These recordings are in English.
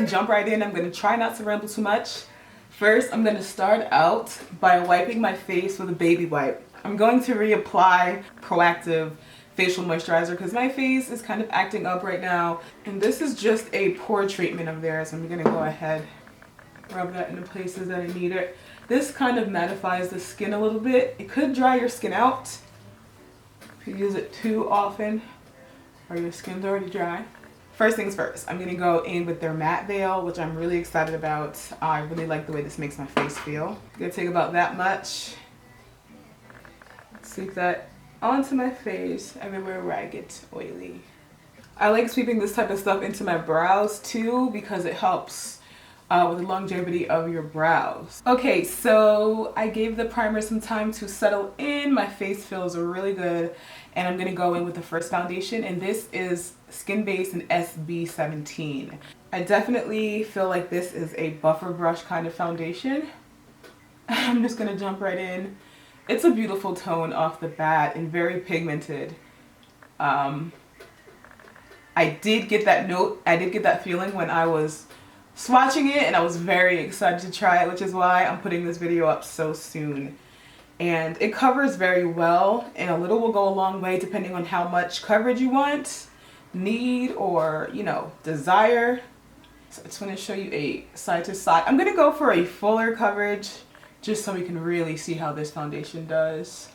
Jump right in. I'm going to try not to ramble too much. First, I'm going to start out by wiping my face with a baby wipe. I'm going to reapply Proactive facial moisturizer because my face is kind of acting up right now. And this is just a pore treatment of theirs. I'm going to go ahead, rub that in the places that I need it. This kind of mattifies the skin a little bit. It could dry your skin out if you use it too often or your skin's already dry. First things first, I'm gonna go in with their matte veil, which I'm really excited about. I really like the way this makes my face feel. I'm gonna take about that much, sweep that onto my face everywhere where I get oily. I like sweeping this type of stuff into my brows too because it helps with the longevity of your brows. Okay, so I gave the primer some time to settle in. My face feels really good. And I'm gonna go in with the first foundation, and this is Skin Base in SB17. I definitely feel like this is a buffer brush kind of foundation. I'm just gonna jump right in. It's a beautiful tone off the bat and very pigmented. I did get that note, I did get that feeling when I was swatching it, and I was very excited to try it, which is why I'm putting this video up so soon. And it covers very well, and a little will go a long way depending on how much coverage you want, need, or, you know, desire. So it's going to show you a side to side. I'm going to go for a fuller coverage just so we can really see how this foundation does.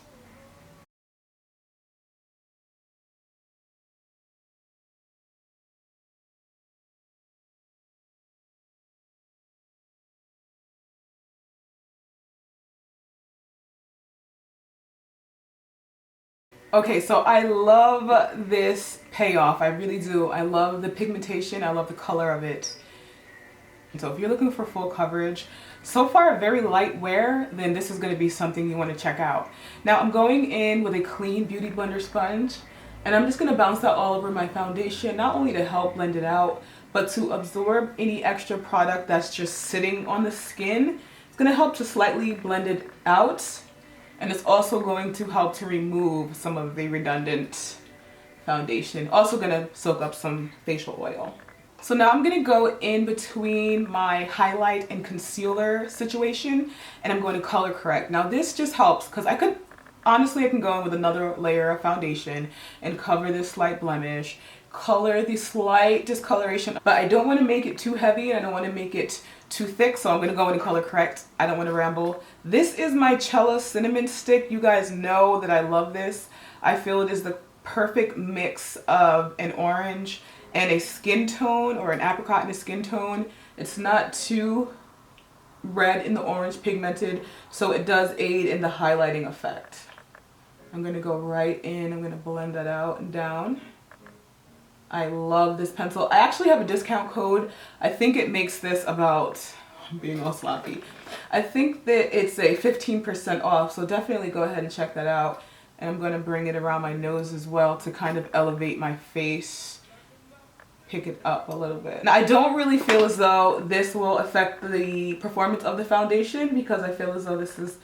Okay, so I love this payoff. I really do. I love the pigmentation. I love the color of it. So if you're looking for full coverage, so far very light wear, then this is going to be something you want to check out. Now I'm going in with a clean Beauty Blender sponge, and I'm just going to bounce that all over my foundation, not only to help blend it out, but to absorb any extra product that's just sitting on the skin. It's going to help to slightly blend it out. And it's also going to help to remove some of the redundant foundation. Also going to soak up some facial oil. So now I'm going to go in between my highlight and concealer situation, and I'm going to color correct. Now this just helps because I can go in with another layer of foundation and cover this slight blemish, color the slight discoloration, but I don't want to make it too heavy and I don't want to make it too thick, so I'm going to go in and color correct. I don't want to ramble. This is my Cella Cinnamon Stick. You guys know that I love this. I feel it is the perfect mix of an orange and a skin tone, or an apricot and a skin tone. It's not too red in the orange pigmented, so it does aid in the highlighting effect. I'm going to go right in. I'm going to blend that out and down. I love this pencil. I actually have a discount code. I think it makes this about, I'm being all sloppy, I think that it's a 15% off, so definitely go ahead and check that out. And I'm going to bring it around my nose as well to kind of elevate my face, pick it up a little bit. Now I don't really feel as though this will affect the performance of the foundation because I feel as though this is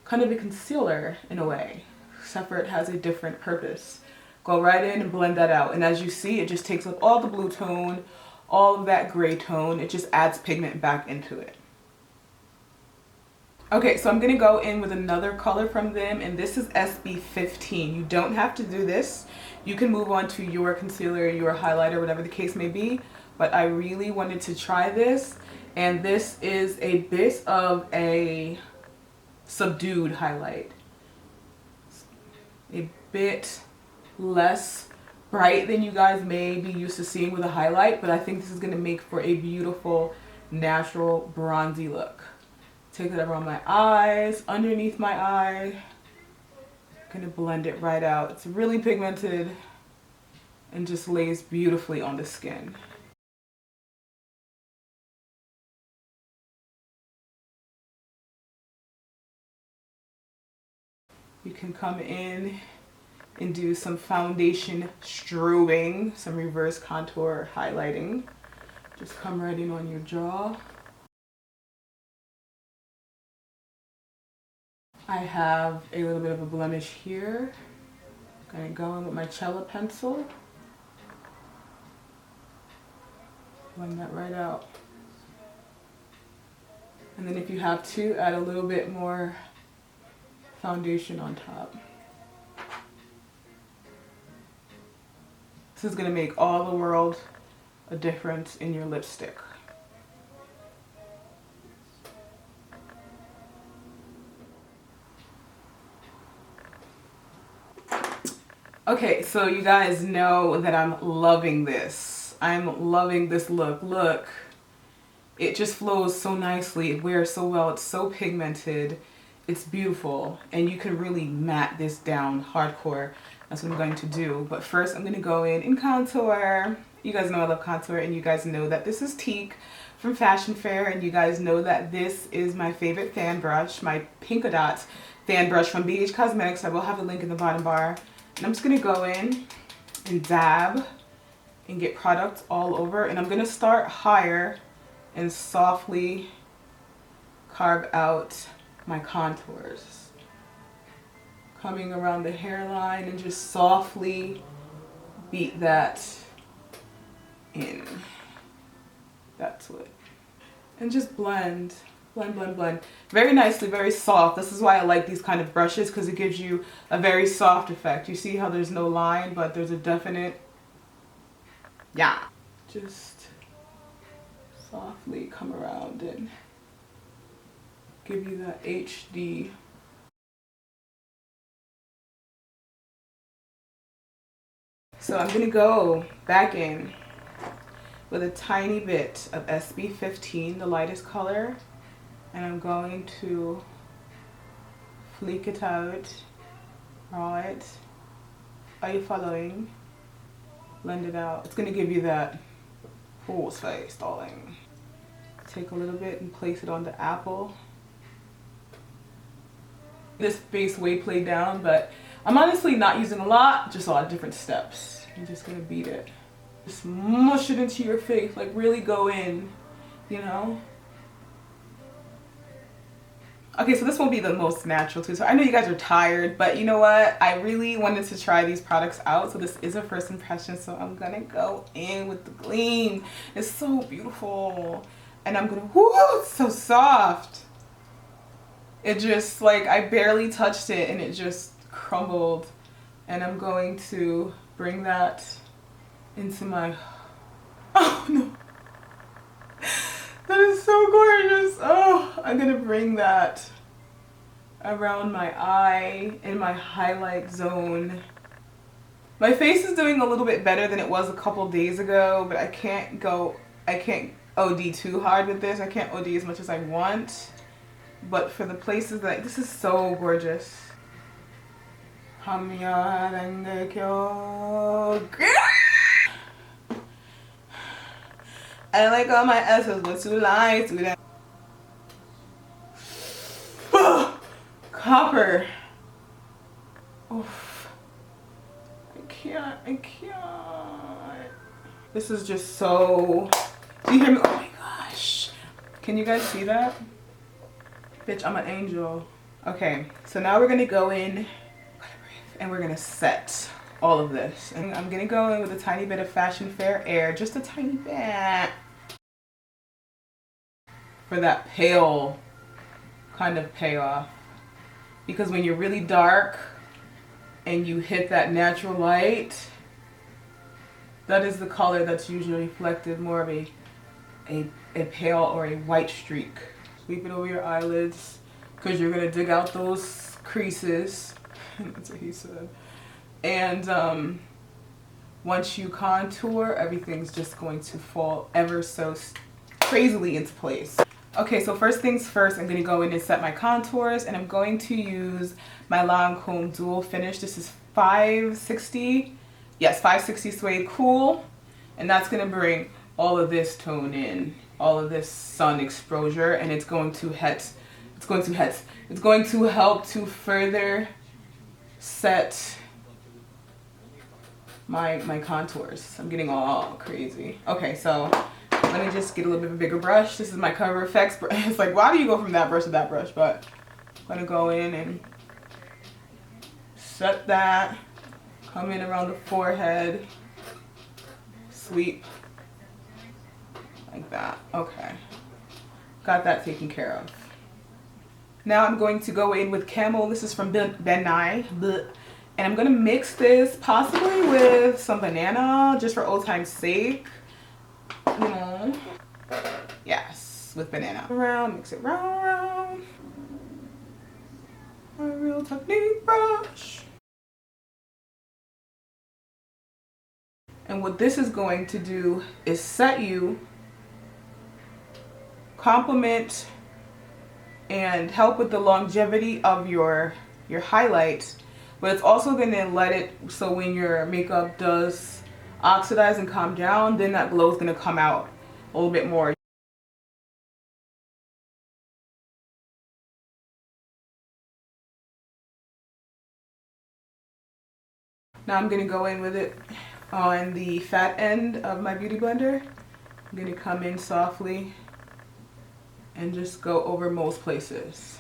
kind of a concealer in a way, except for it has a different purpose. Go right in and blend that out. And as you see, it just takes up all the blue tone, all of that gray tone. It just adds pigment back into it. Okay, so I'm going to go in with another color from them, and this is SB15. You don't have to do this. You can move on to your concealer, your highlighter, whatever the case may be. But I really wanted to try this, and this is a bit of a subdued highlight. A bit less bright than you guys may be used to seeing with a highlight, but I think this is going to make for a beautiful natural bronzy look. Take it around my eyes, underneath my eye. Gonna blend it right out. It's really pigmented and just lays beautifully on the skin. You can come in and do some foundation strobing, some reverse contour highlighting. Just come right in on your jaw. I have a little bit of a blemish here. Gonna go in with my cello pencil. Blend that right out. And then if you have to, add a little bit more foundation on top. This is gonna make all the world a difference in your lipstick. Okay, so you guys know that I'm loving this. I'm loving this look. Look, it just flows so nicely. It wears so well. It's so pigmented. It's beautiful. And you can really matte this down hardcore. That's what I'm going to do. But first, I'm going to go in contour. You guys know I love contour, and you guys know that this is Teak from Fashion Fair, and you guys know that this is my favorite fan brush, my Pink Dot fan brush from BH Cosmetics. I will have the link in the bottom bar. And I'm just going to go in and dab and get product all over. And I'm going to start higher and softly carve out my contours. Coming around the hairline and just softly beat that in. That's what. And just blend. Blend, blend, blend. Very nicely, very soft. This is why I like these kind of brushes, because it gives you a very soft effect. You see how there's no line, but there's a definite, yeah. Just softly come around and give you that HD. So I'm gonna go back in with a tiny bit of SB15, the lightest color. And I'm going to flick it out, right? Are you following? Blend it out. It's gonna give you that horse face, darling. Take a little bit and place it on the apple. This base way played down, but I'm honestly not using a lot, just a lot of different steps. I'm just gonna beat it. Just mush it into your face, like really go in, you know? Okay, so this won't be the most natural too. So I know you guys are tired, but you know what? I really wanted to try these products out. So this is a first impression. So I'm gonna go in with the gleam. It's so beautiful. And I'm gonna, whoo, it's so soft. It just, like, I barely touched it and it just crumbled. And I'm going to bring that into my, oh no. That is so gorgeous. Oh, I'm gonna bring that around my eye in my highlight zone. My face is doing a little bit better than it was a couple days ago, but I can't OD too hard with this. I can't OD as much as I want. But for the places that, this is so gorgeous. I like all my S's, but too light to that. Copper. Oof. I can't. This is just so, do you hear me? Oh my gosh. Can you guys see that? Bitch, I'm an angel. Okay, so now we're gonna go in and we're gonna set all of this. And I'm gonna go in with a tiny bit of Fashion Fair Air, just a tiny bit. For that pale kind of payoff. Because when you're really dark and you hit that natural light, that is the color that's usually reflected more of a pale or a white streak. Sweep it over your eyelids because you're gonna dig out those creases. That's what he said. And once you contour, everything's just going to fall ever so crazily into place. Okay, so first things first, I'm gonna go in and set my contours, and I'm going to use my Lancome Dual Finish. This is 560, yes, 560 Suede Cool, and that's gonna bring all of this tone in, all of this sun exposure, and it's going to help to further set my contours. I'm getting all crazy. Okay, so let me just get a little bit of a bigger brush. This is my Cover FX brush. It's like, why do you go from that brush to that brush? But gonna go in and set that, come in around the forehead, sweep like that. Okay, got that taken care of. Now I'm going to go in with Camel. This is from Ben Nye. And I'm gonna mix this possibly with some banana, just for old time's sake. You know, yes, with banana. Around, mix it round. A real technique brush. And what this is going to do is set you, complement, and help with the longevity of your highlight. But it's also going to let it so when your makeup does oxidize and calm down, then that glow is going to come out a little bit more. Now I'm going to go in with it on the fat end of my beauty blender. I'm going to come in softly and just go over most places.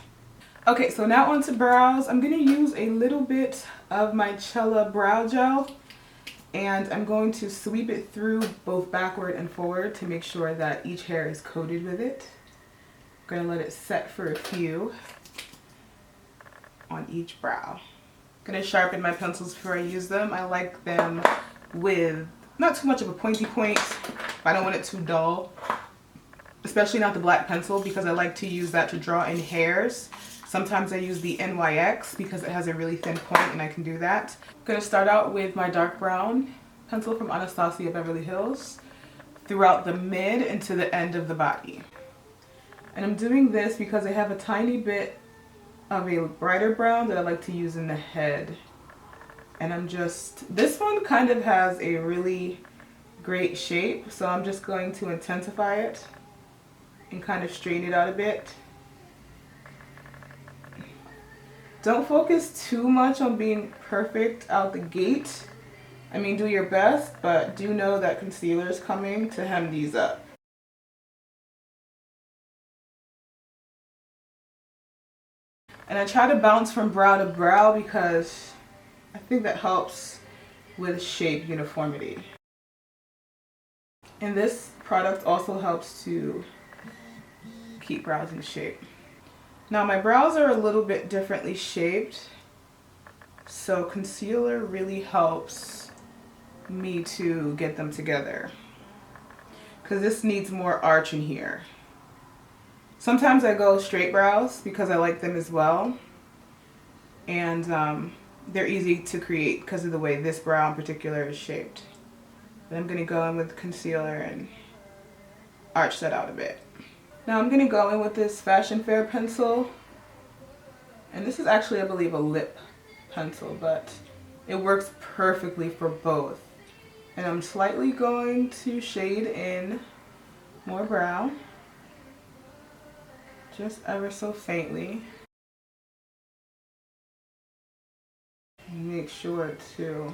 Okay, so now onto brows. I'm going to use a little bit of my Cella brow gel, and I'm going to sweep it through both backward and forward to make sure that each hair is coated with it. I'm going to let it set for a few on each brow. I'm going to sharpen my pencils before I use them. I like them with not too much of a pointy point, but I don't want it too dull. Especially not the black pencil, because I like to use that to draw in hairs. Sometimes I use the NYX because it has a really thin point and I can do that. I'm going to start out with my dark brown pencil from Anastasia Beverly Hills throughout the mid and to the end of the body. And I'm doing this because I have a tiny bit of a brighter brown that I like to use in the head. And this one kind of has a really great shape, so I'm just going to intensify it and kind of straighten it out a bit. Don't focus too much on being perfect out the gate. I mean, do your best, but do know that concealer is coming to hem these up. And I try to bounce from brow to brow because I think that helps with shape uniformity. And this product also helps to keep brows in shape. Now my brows are a little bit differently shaped, so concealer really helps me to get them together, because this needs more arch in here. Sometimes I go straight brows because I like them as well, and they're easy to create because of the way this brow in particular is shaped. But I'm going to go in with concealer and arch that out a bit. Now I'm going to go in with this Fashion Fair pencil, and this is actually, I believe, a lip pencil, but it works perfectly for both. And I'm slightly going to shade in more brow, just ever so faintly. Make sure to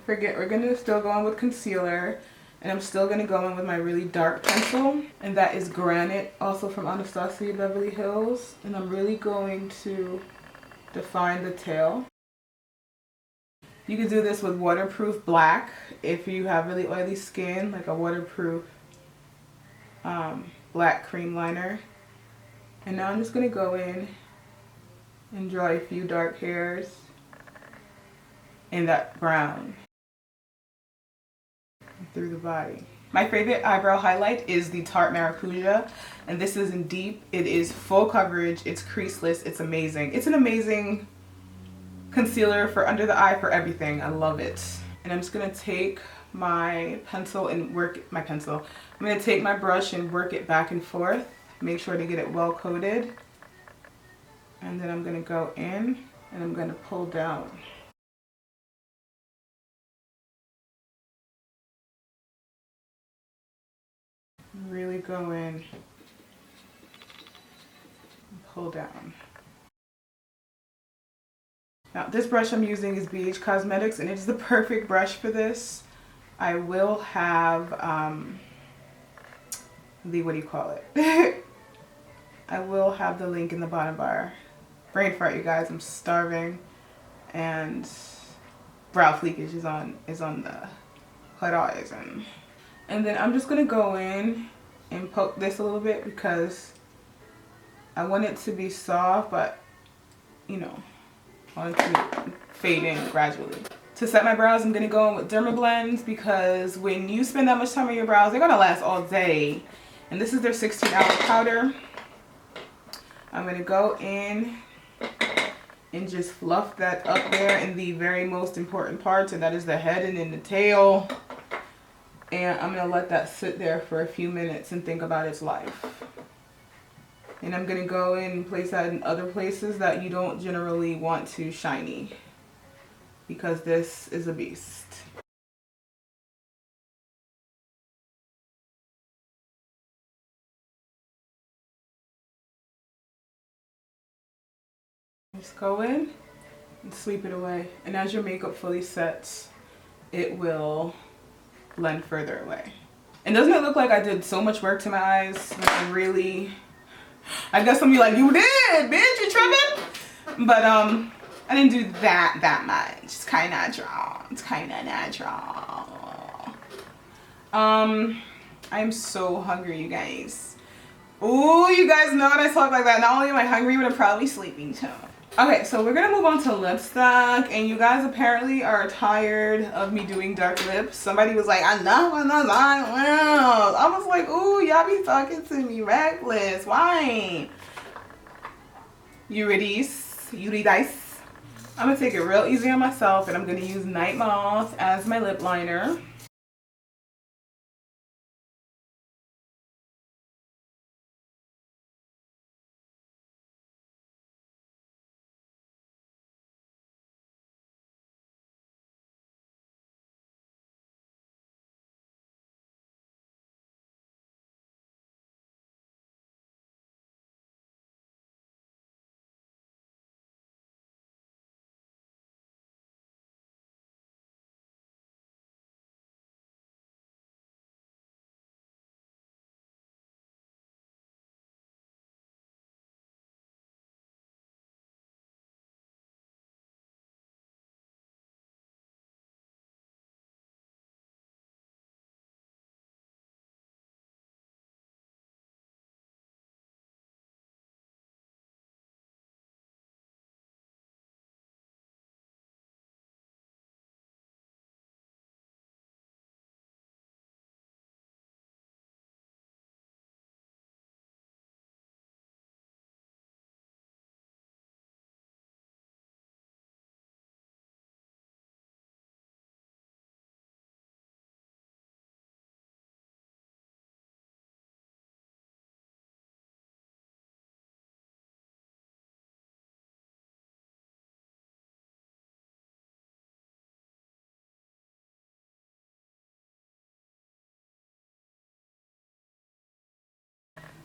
forget, we're gonna still go in with concealer, and I'm still gonna go in with my really dark pencil, and that is Granite, also from Anastasia Beverly Hills, and I'm really going to define the tail. You can do this with waterproof black if you have really oily skin, like a waterproof black cream liner. And now I'm just gonna go in and draw a few dark hairs in that brown through the body. My favorite eyebrow highlight is the Tarte Maracuja, and this is in deep. It is full coverage, it's creaseless, it's amazing. It's an amazing concealer for under the eye, for everything. I love it. And I'm just gonna take my pencil and I'm gonna take my brush and work it back and forth. Make sure to get it well coated. And then I'm gonna go in and I'm gonna pull down. Really go in and pull down. Now this brush I'm using is BH Cosmetics, and it's the perfect brush for this. I will have what do you call it? I will have the link in the bottom bar. Brain fart, you guys, I'm starving. And brow fleekage is on the horizon. And then I'm just gonna go in and poke this a little bit because I want it to be soft, but you know, I want it to fade in gradually. To set my brows, I'm gonna go in with Dermablends because when you spend that much time on your brows, they're gonna last all day. And this is their 16-hour powder. I'm gonna go in and just fluff that up there in the very most important parts, and that is the head and in the tail. And I'm gonna let that sit there for a few minutes and think about its life. And I'm gonna go in and place that in other places that you don't generally want to shiny, because this is a beast. Just go in and sweep it away. And as your makeup fully sets, it will blend further away. And doesn't it look like I did so much work to my eyes? Like I guess some of you like, you did, bitch, you tripping? But I didn't do that much. It's kind of natural. It's kind of natural. I'm so hungry, you guys. Ooh, you guys know when I talk like that, not only am I hungry, but I'm probably sleeping too. Okay, so we're gonna move on to lipstick, and you guys apparently are tired of me doing dark lips. Somebody was like, I was like, ooh, y'all be talking to me reckless. Why? Eurydice. I'm gonna take it real easy on myself, and I'm gonna use Night Moth as my lip liner.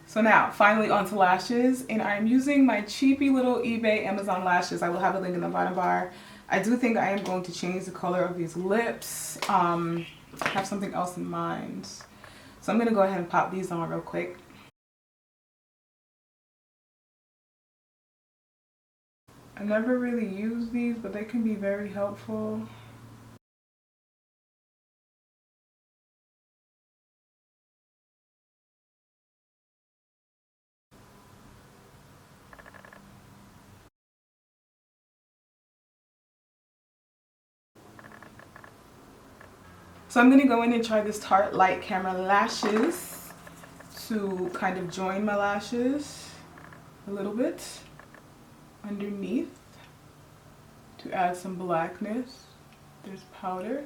So now, finally onto lashes, and I'm using my cheapy little eBay Amazon lashes. I will have a link in the bottom bar. I do think I am going to change the color of these lips. I have something else in mind. So I'm gonna go ahead and pop these on real quick. I never really use these, but they can be very helpful. So I'm gonna go in and try this Tarte Light Camera Lashes to kind of join my lashes a little bit underneath to add some blackness. There's powder.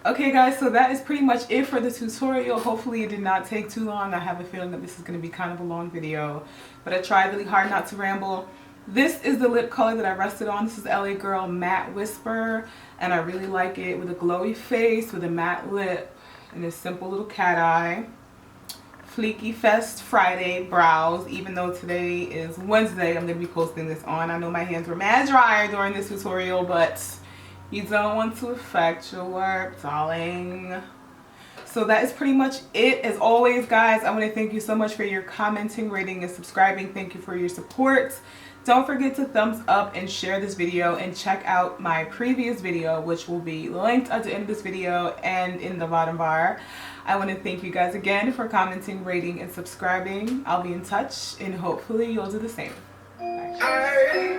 Okay guys, so that is pretty much it for the tutorial. Hopefully it did not take too long. I have a feeling that this is going to be kind of a long video, but I tried really hard not to ramble. This is the lip color that I rested on. This is LA Girl Matte Whisper, and I really like it with a glowy face, with a matte lip, and a simple little cat eye. Fleeky Fest Friday brows. Even though today is Wednesday, I'm going to be posting this on. I know my hands were mad dry during this tutorial, but you don't want to affect your work, darling. So that is pretty much it. As always, guys, I want to thank you so much for your commenting, rating, and subscribing. Thank you for your support. Don't forget to thumbs up and share this video, and check out my previous video, which will be linked at the end of this video and in the bottom bar. I want to thank you guys again for commenting, rating, and subscribing. I'll be in touch, and hopefully you'll do the same. Bye.